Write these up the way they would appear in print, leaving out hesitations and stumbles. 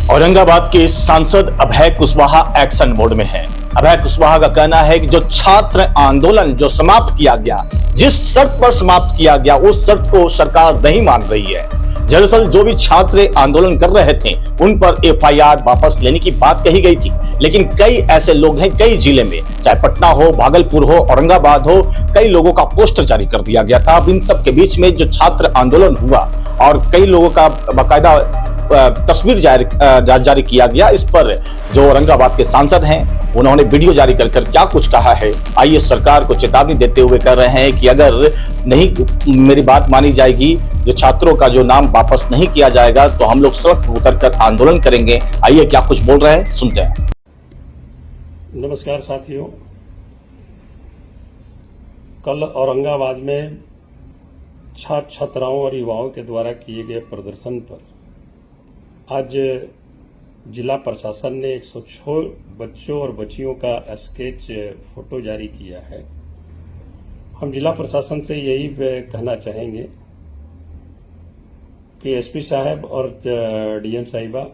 औरंगाबाद के सांसद Abhay Kushwaha action mode में हैं। अभय कुशवाहा का कहना है कि जो छात्र आंदोलन जो समाप्त किया गया, जिस शर्त पर समाप्त किया गया, उस शर्त को सरकार नहीं मान रही है। दरअसल जो भी छात्र आंदोलन कर रहे थे उन पर एफआईआर वापस लेने की बात कही गई थी, लेकिन कई ऐसे लोग हैं कई जिले में, चाहे पटना हो, भागलपुर हो, औरंगाबाद हो, कई लोगों का पोस्टर जारी कर दिया गया था। अब इन सब के बीच में जो छात्र आंदोलन हुआ और कई लोगों का बाकायदा तस्वीर जारी किया गया, इस पर जो औरंगाबाद के सांसद हैं उन्होंने वीडियो जारी कर क्या कुछ कहा है। आइए सरकार को चेतावनी देते हुए कह रहे हैं कि अगर नहीं मेरी बात मानी जाएगी, जो छात्रों का जो नाम वापस नहीं किया जाएगा, तो हम लोग सड़क पर उतरकर आंदोलन करेंगे। आइए क्या कुछ बोल रहे हैं, सुनते हैं। नमस्कार साथियों, कल औरंगाबाद में छात्र छात्राओं और युवाओं के द्वारा किए गए प्रदर्शन पर आज जिला प्रशासन ने 106 बच्चों और बच्चियों का स्केच फोटो जारी किया है। हम जिला प्रशासन से यही कहना चाहेंगे कि एसपी साहब और डीएम साहिबा,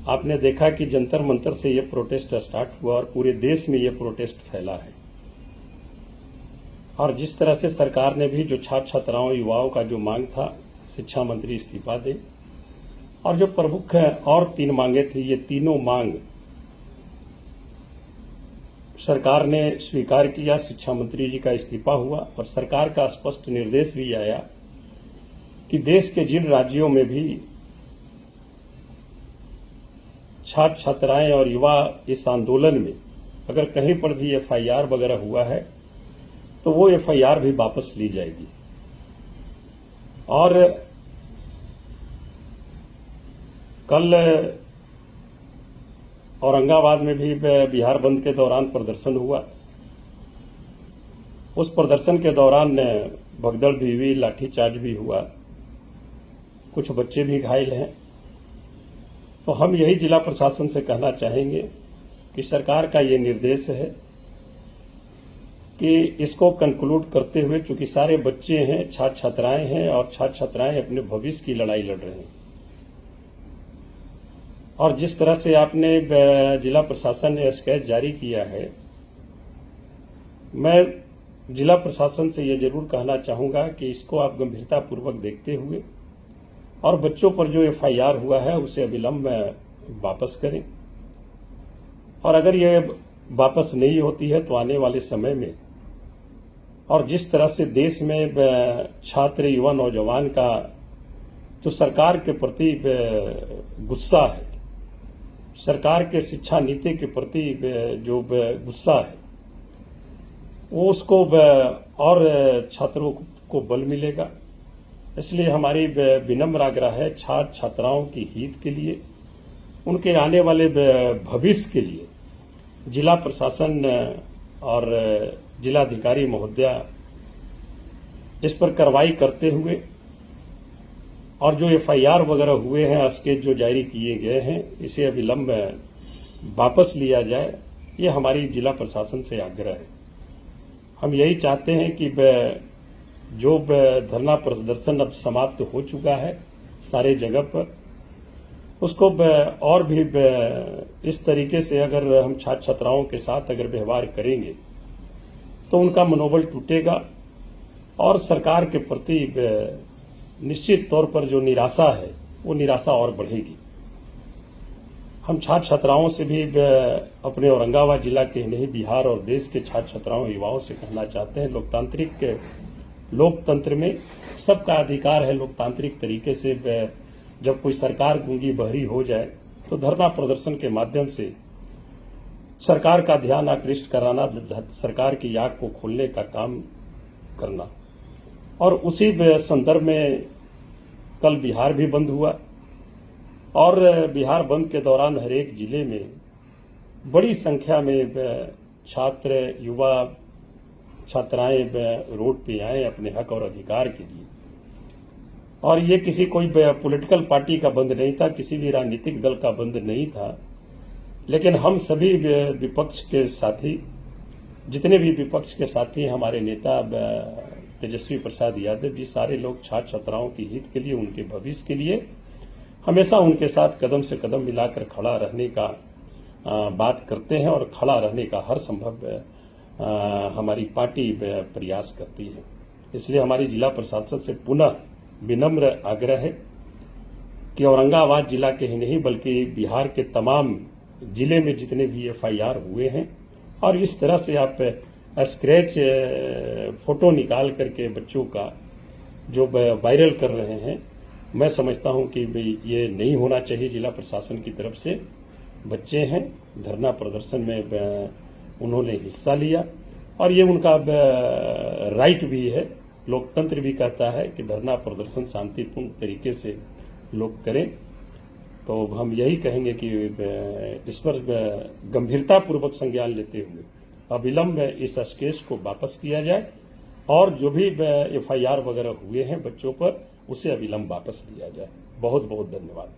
आपने देखा कि जंतर मंतर से ये प्रोटेस्ट स्टार्ट हुआ और पूरे देश में ये प्रोटेस्ट फैला है। और जिस तरह से सरकार ने भी जो छात्र छात्राओं युवाओं का जो मांग था, शिक्षा मंत्री इस्तीफा दे, और जो प्रमुख और 3 मांगे थी, ये तीनों मांग सरकार ने स्वीकार किया। शिक्षा मंत्री जी का इस्तीफा हुआ और सरकार का स्पष्ट निर्देश भी आया कि देश के जिन राज्यों में भी छात्र छात्राएं और युवा इस आंदोलन में अगर कहीं पर भी एफआईआर वगैरह हुआ है तो वो एफआईआर भी वापस ली जाएगी। और कल औरंगाबाद में भी बिहार बंद के दौरान प्रदर्शन हुआ। उस प्रदर्शन के दौरान भगदड़ भी हुई, लाठीचार्ज भी हुआ, कुछ बच्चे भी घायल हैं। तो हम यही जिला प्रशासन से कहना चाहेंगे कि सरकार का ये निर्देश है कि इसको कंक्लूड करते हुए, चूंकि सारे बच्चे हैं, छात्र छात्राएं हैं और छात्र छात्राएं अपने भविष्य की लड़ाई लड़ रहे हैं, और जिस तरह से आपने जिला प्रशासन ने स्केच जारी किया है, मैं जिला प्रशासन से यह जरूर कहना चाहूंगा कि इसको आप गंभीरता पूर्वक देखते हुए और बच्चों पर जो एफआईआर हुआ है उसे अविलंब वापस करें। और अगर ये वापस नहीं होती है तो आने वाले समय में, और जिस तरह से देश में छात्र युवा नौजवान का जो सरकार के प्रति गुस्सा है, सरकार के शिक्षा नीति के प्रति जो गुस्सा है, वो उसको और छात्रों को बल मिलेगा। इसलिए हमारी विनम्र आग्रह है छात्र छात्राओं की हित के लिए, उनके आने वाले भविष्य के लिए जिला प्रशासन और जिलाधिकारी महोदया इस पर कार्रवाई करते हुए, और जो एफआईआर वगैरह हुए हैं, स्केच जो जारी किए गए हैं, इसे अविलंब वापस लिया जाए। ये हमारी जिला प्रशासन से आग्रह है। हम यही चाहते हैं कि जो धरना प्रदर्शन अब समाप्त हो चुका है सारे जगह पर, उसको और भी इस तरीके से अगर हम छात्र छात्राओं के साथ अगर व्यवहार करेंगे तो उनका मनोबल टूटेगा और सरकार के प्रति निश्चित तौर पर जो निराशा है वो निराशा और बढ़ेगी। हम छात्र छात्राओं से भी अपने औरंगाबाद जिला के नहीं, बिहार और देश के छात्र छात्राओं युवाओं से कहना चाहते हैं, लोकतंत्र में सबका अधिकार है लोकतांत्रिक तरीके से जब कोई सरकार गूंगी बहरी हो जाए तो धरना प्रदर्शन के माध्यम से सरकार का ध्यान आकृष्ट कराना, सरकार की आंख को खोलने का काम करना। और उसी संदर्भ में कल बिहार भी बंद हुआ और बिहार बंद के दौरान हर एक जिले में बड़ी संख्या में छात्र युवा छात्राएं रोड पे आए अपने हक और अधिकार के लिए। और ये किसी कोई पॉलिटिकल पार्टी का बंद नहीं था, किसी भी राजनीतिक दल का बंद नहीं था, लेकिन हम सभी विपक्ष के साथी, जितने भी विपक्ष के साथी हमारे नेता तेजस्वी प्रसाद यादव जी, सारे लोग छात्र छात्राओं की हित के लिए, उनके भविष्य के लिए हमेशा उनके साथ कदम से कदम मिलाकर खड़ा रहने का बात करते हैं और खड़ा रहने का हर संभव हमारी पार्टी प्रयास करती है। इसलिए हमारी जिला प्रशासन से पुनः विनम्र आग्रह है कि औरंगाबाद जिला के ही नहीं बल्कि बिहार के तमाम जिले में जितने भी एफआईआर हुए हैं और इस तरह से आप स्क्रैच फोटो निकाल करके बच्चों का जो वायरल कर रहे हैं, मैं समझता हूं कि भाई ये नहीं होना चाहिए। जिला प्रशासन की तरफ से बच्चे हैं, धरना प्रदर्शन में उन्होंने हिस्सा लिया और ये उनका राइट भी है। लोकतंत्र भी कहता है कि धरना प्रदर्शन शांतिपूर्ण तरीके से लोग करें। तो हम यही कहेंगे कि इस पर गंभीरता पूर्वक संज्ञान लेते हुए अविलंब इस केस को वापस किया जाए और जो भी एफआईआर वगैरह हुए हैं बच्चों पर उसे अविलंब वापस लिया जाए। बहुत बहुत धन्यवाद।